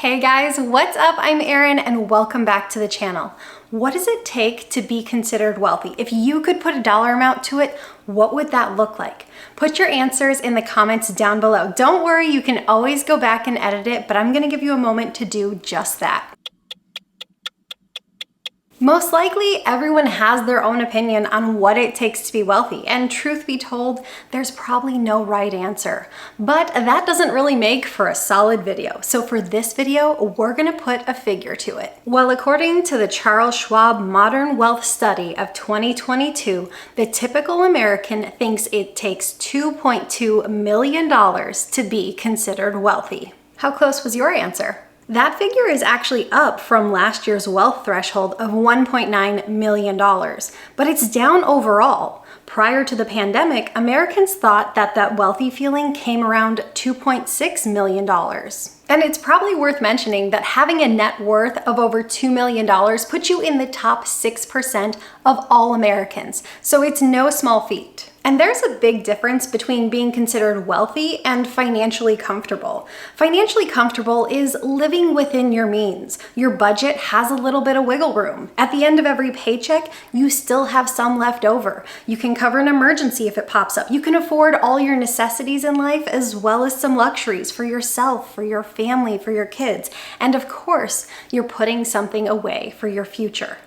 Hey guys, what's up? I'm Erin and welcome back to the channel. What does it take to be considered wealthy? If you could put a dollar amount to it, what would that look like? Put your answers in the comments down below. Don't worry, you can always go back and edit it, but I'm gonna give you a moment to do just that. Most likely, everyone has their own opinion on what it takes to be wealthy, and truth be told, there's probably no right answer. But that doesn't really make for a solid video. So for this video, we're gonna put a figure to it. Well, according to the Charles Schwab Modern Wealth Study of 2022, the typical American thinks it takes $2.2 million to be considered wealthy. How close was your answer? That figure is actually up from last year's wealth threshold of $1.9 million, but it's down overall. Prior to the pandemic, Americans thought that wealthy feeling came around $2.6 million. And it's probably worth mentioning that having a net worth of over $2 million puts you in the top 6% of all Americans, so it's no small feat. And there's a big difference between being considered wealthy and financially comfortable. Financially comfortable is living within your means. Your budget has a little bit of wiggle room. At the end of every paycheck, you still have some left over. You can cover an emergency if it pops up. You can afford all your necessities in life as well as some luxuries for yourself, for your family, for your kids. And of course, you're putting something away for your future.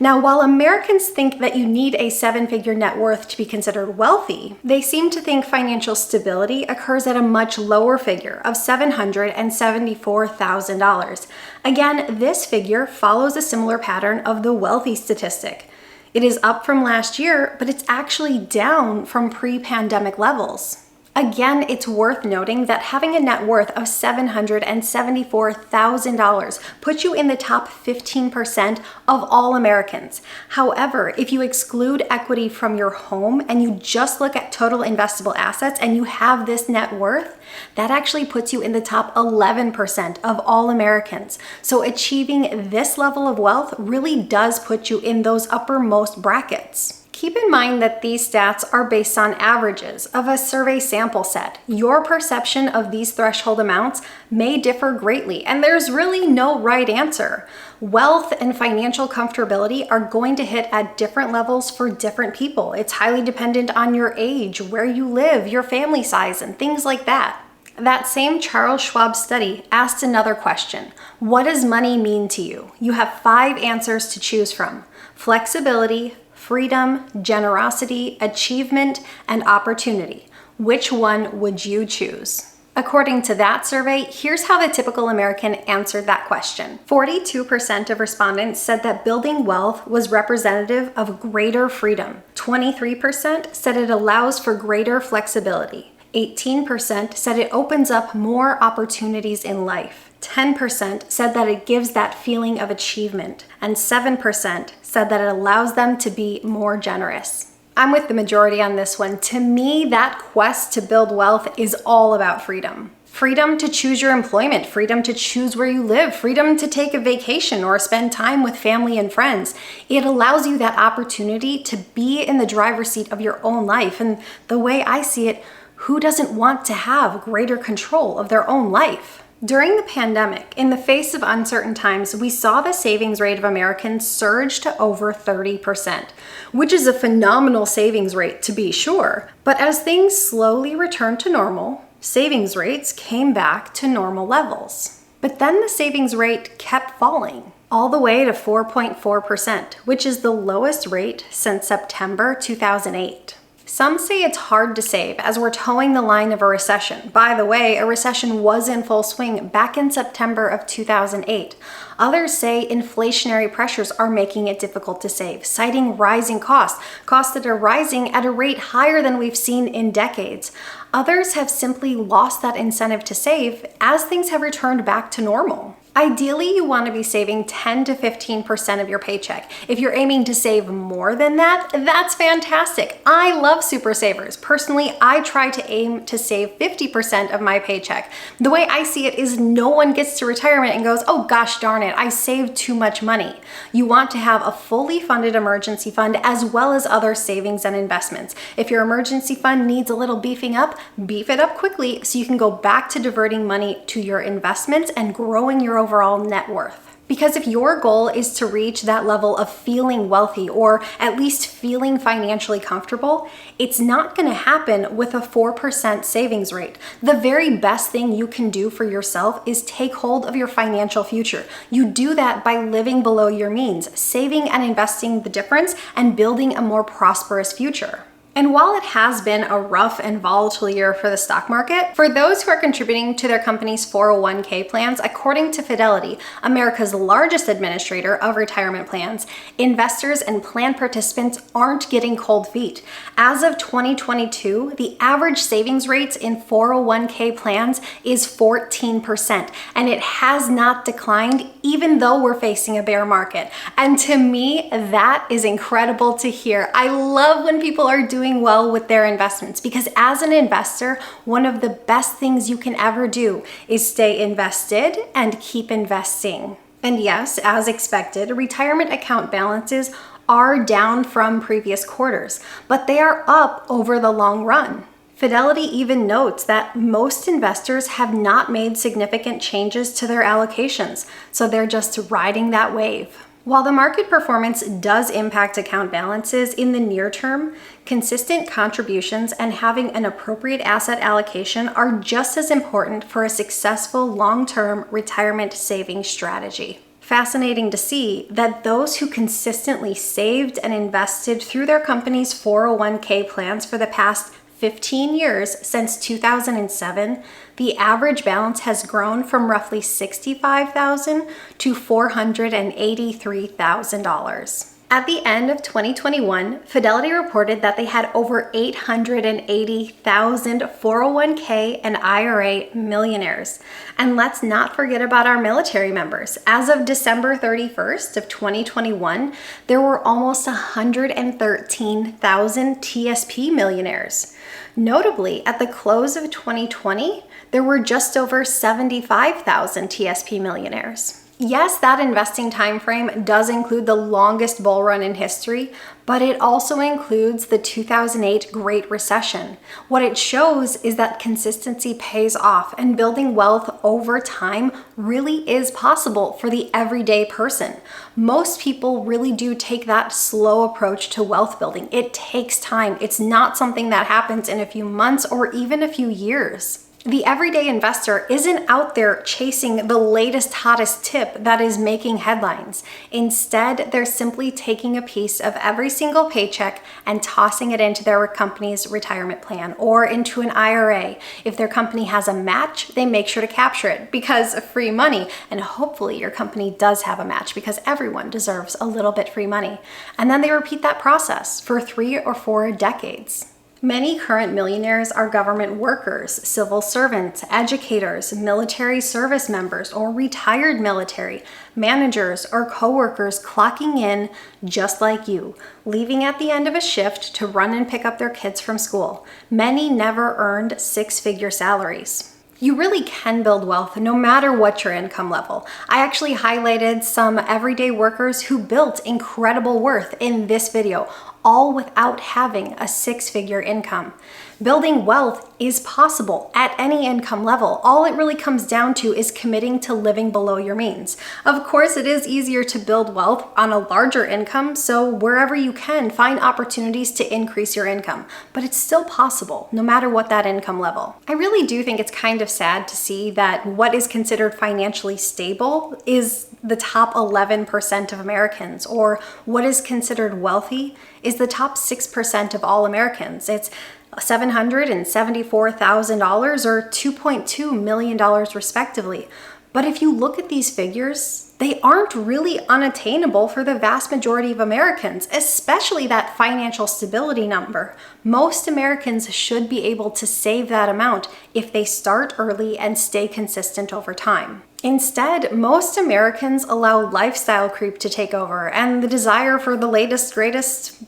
Now, while Americans think that you need a seven-figure net worth to be considered wealthy, they seem to think financial stability occurs at a much lower figure of $774,000. Again, this figure follows a similar pattern of the wealthy statistic. It is up from last year, but it's actually down from pre-pandemic levels. Again, it's worth noting that having a net worth of $774,000 puts you in the top 15% of all Americans. However, if you exclude equity from your home and you just look at total investable assets and you have this net worth, that actually puts you in the top 11% of all Americans. So achieving this level of wealth really does put you in those uppermost brackets. Keep in mind that these stats are based on averages of a survey sample set. Your perception of these threshold amounts may differ greatly, and there's really no right answer. Wealth and financial comfortability are going to hit at different levels for different people. It's highly dependent on your age, where you live, your family size, and things like that. That same Charles Schwab study asked another question. What does money mean to you? You have 5 answers to choose from: flexibility, freedom, generosity, achievement, and opportunity. Which one would you choose? According to that survey, here's how the typical American answered that question. 42% of respondents said that building wealth was representative of greater freedom. 23% said it allows for greater flexibility. 18% said it opens up more opportunities in life. 10% said that it gives that feeling of achievement, and 7% said that it allows them to be more generous. I'm with the majority on this one. To me, that quest to build wealth is all about freedom. Freedom to choose your employment, freedom to choose where you live, freedom to take a vacation or spend time with family and friends. It allows you that opportunity to be in the driver's seat of your own life. And the way I see it, who doesn't want to have greater control of their own life? During the pandemic, in the face of uncertain times, we saw the savings rate of Americans surge to over 30%, which is a phenomenal savings rate to be sure. But as things slowly returned to normal, savings rates came back to normal levels. But then the savings rate kept falling, all the way to 4.4%, which is the lowest rate since September 2008. Some say it's hard to save as we're towing the line of a recession. By the way, a recession was in full swing back in September of 2008. Others say inflationary pressures are making it difficult to save, citing rising costs that are rising at a rate higher than we've seen in decades. Others have simply lost that incentive to save as things have returned back to normal. Ideally, you want to be saving 10 to 15% of your paycheck. If you're aiming to save more than that, that's fantastic. I love super savers. Personally, I try to aim to save 50% of my paycheck. The way I see it is no one gets to retirement and goes, oh gosh darn it, I saved too much money. You want to have a fully funded emergency fund as well as other savings and investments. If your emergency fund needs a little beefing up, beef it up quickly so you can go back to diverting money to your investments and growing your overall net worth. Because if your goal is to reach that level of feeling wealthy or at least feeling financially comfortable, it's not going to happen with a 4% savings rate. The very best thing you can do for yourself is take hold of your financial future. You do that by living below your means, saving and investing the difference, and building a more prosperous future. And while it has been a rough and volatile year for the stock market, for those who are contributing to their company's 401k plans, according to Fidelity, America's largest administrator of retirement plans, investors and plan participants aren't getting cold feet. As of 2022, the average savings rates in 401k plans is 14%, and it has not declined even though we're facing a bear market. And to me, that is incredible to hear. I love when people are doing well with their investments, because as an investor, one of the best things you can ever do is stay invested and keep investing. And yes, as expected, retirement account balances are down from previous quarters, but they are up over the long run. Fidelity even notes that most investors have not made significant changes to their allocations, so they're just riding that wave. While the market performance does impact account balances in the near term, consistent contributions and having an appropriate asset allocation are just as important for a successful long-term retirement savings strategy. Fascinating to see that those who consistently saved and invested through their company's 401k plans for the past 15 years since 2007, the average balance has grown from roughly $65,000 to $483,000. At the end of 2021, Fidelity reported that they had over 880,000 401k and IRA millionaires. And let's not forget about our military members. As of December 31st of 2021, there were almost 113,000 TSP millionaires. Notably, at the close of 2020, there were just over 75,000 TSP millionaires. Yes, that investing time frame does include the longest bull run in history, but it also includes the 2008 Great Recession. What it shows is that consistency pays off, and building wealth over time really is possible for the everyday person. Most people really do take that slow approach to wealth building. It takes time. It's not something that happens in a few months or even a few years. The everyday investor isn't out there chasing the latest, hottest tip that is making headlines. Instead, they're simply taking a piece of every single paycheck and tossing it into their company's retirement plan or into an IRA. If their company has a match, they make sure to capture it because of free money. And hopefully your company does have a match, because everyone deserves a little bit free money. And then they repeat that process for 3 or 4 decades. Many current millionaires are government workers, civil servants, educators, military service members, or retired military, managers, or coworkers clocking in just like you, leaving at the end of a shift to run and pick up their kids from school. Many never earned 6-figure salaries. You really can build wealth no matter what your income level. I actually highlighted some everyday workers who built incredible worth in this video, all without having a 6-figure income. Building wealth is possible at any income level. All it really comes down to is committing to living below your means. Of course, it is easier to build wealth on a larger income, so wherever you can, find opportunities to increase your income. But it's still possible, no matter what that income level. I really do think it's kind of sad to see that what is considered financially stable is the top 11% of Americans, or what is considered wealthy is the top 6% of all Americans. It's $774,000 or $2.2 million respectively. But if you look at these figures, they aren't really unattainable for the vast majority of Americans, especially that financial stability number. Most Americans should be able to save that amount if they start early and stay consistent over time. Instead, most Americans allow lifestyle creep to take over and the desire for the latest, greatest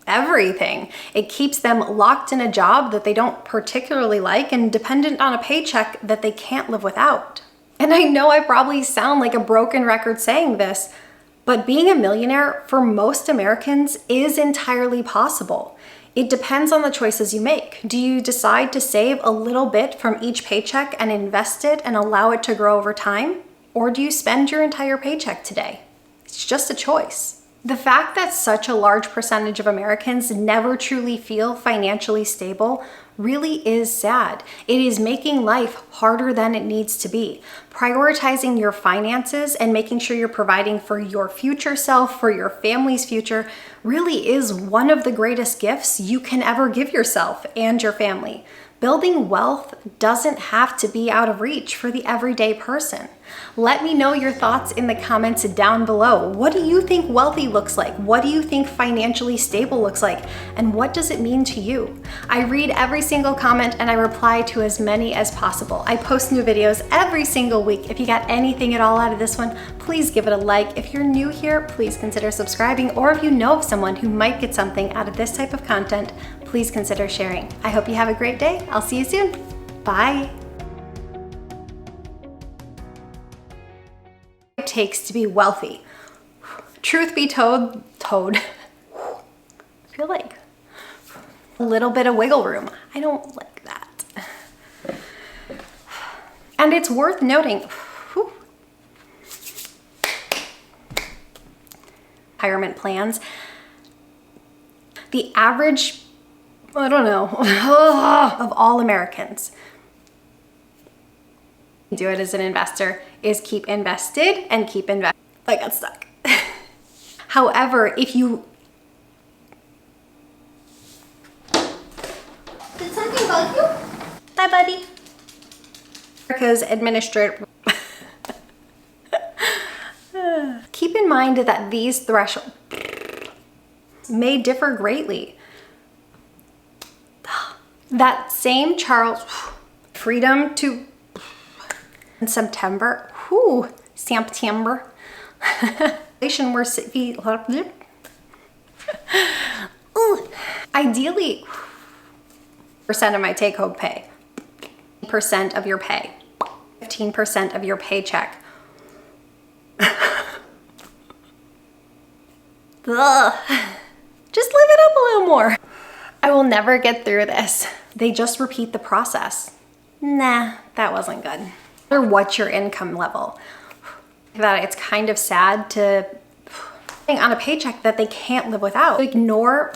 everything. It keeps them locked in a job that they don't particularly like and dependent on a paycheck that they can't live without. And I know I probably sound like a broken record saying this, but being a millionaire for most Americans is entirely possible. It depends on the choices you make. Do you decide to save a little bit from each paycheck and invest it and allow it to grow over time? Or do you spend your entire paycheck today? It's just a choice. The fact that such a large percentage of Americans never truly feel financially stable really is sad. It is making life harder than it needs to be. Prioritizing your finances and making sure you're providing for your future self, for your family's future, really is one of the greatest gifts you can ever give yourself and your family. Building wealth doesn't have to be out of reach for the everyday person. Let me know your thoughts in the comments down below. What do you think wealthy looks like? What do you think financially stable looks like? And what does it mean to you? I read every single comment and I reply to as many as possible. I post new videos every single week. If you got anything at all out of this one, please give it a like. If you're new here, please consider subscribing. Or if you know of someone who might get something out of this type of content, please consider sharing. I hope you have a great day. I'll see you soon. Bye. It takes to be wealthy. Truth be told, I feel like a little bit of wiggle room. I don't like that. And it's worth noting, retirement plans, the average, I don't know, of all Americans do it as an investor is keep invested and keep investing. I got stuck. However, if you... Did something bug you? Bye, buddy. America's administrative... Keep in mind that these thresholds may differ greatly. That same Charles... Freedom to... In September, September, ideally, percent of my take-home pay, percent of your pay, 15% of your paycheck. Just live it up a little more. I will never get through this. They just repeat the process. Nah, that wasn't good. Or what's your income level? That it's kind of sad to on a paycheck that they can't live without. Ignore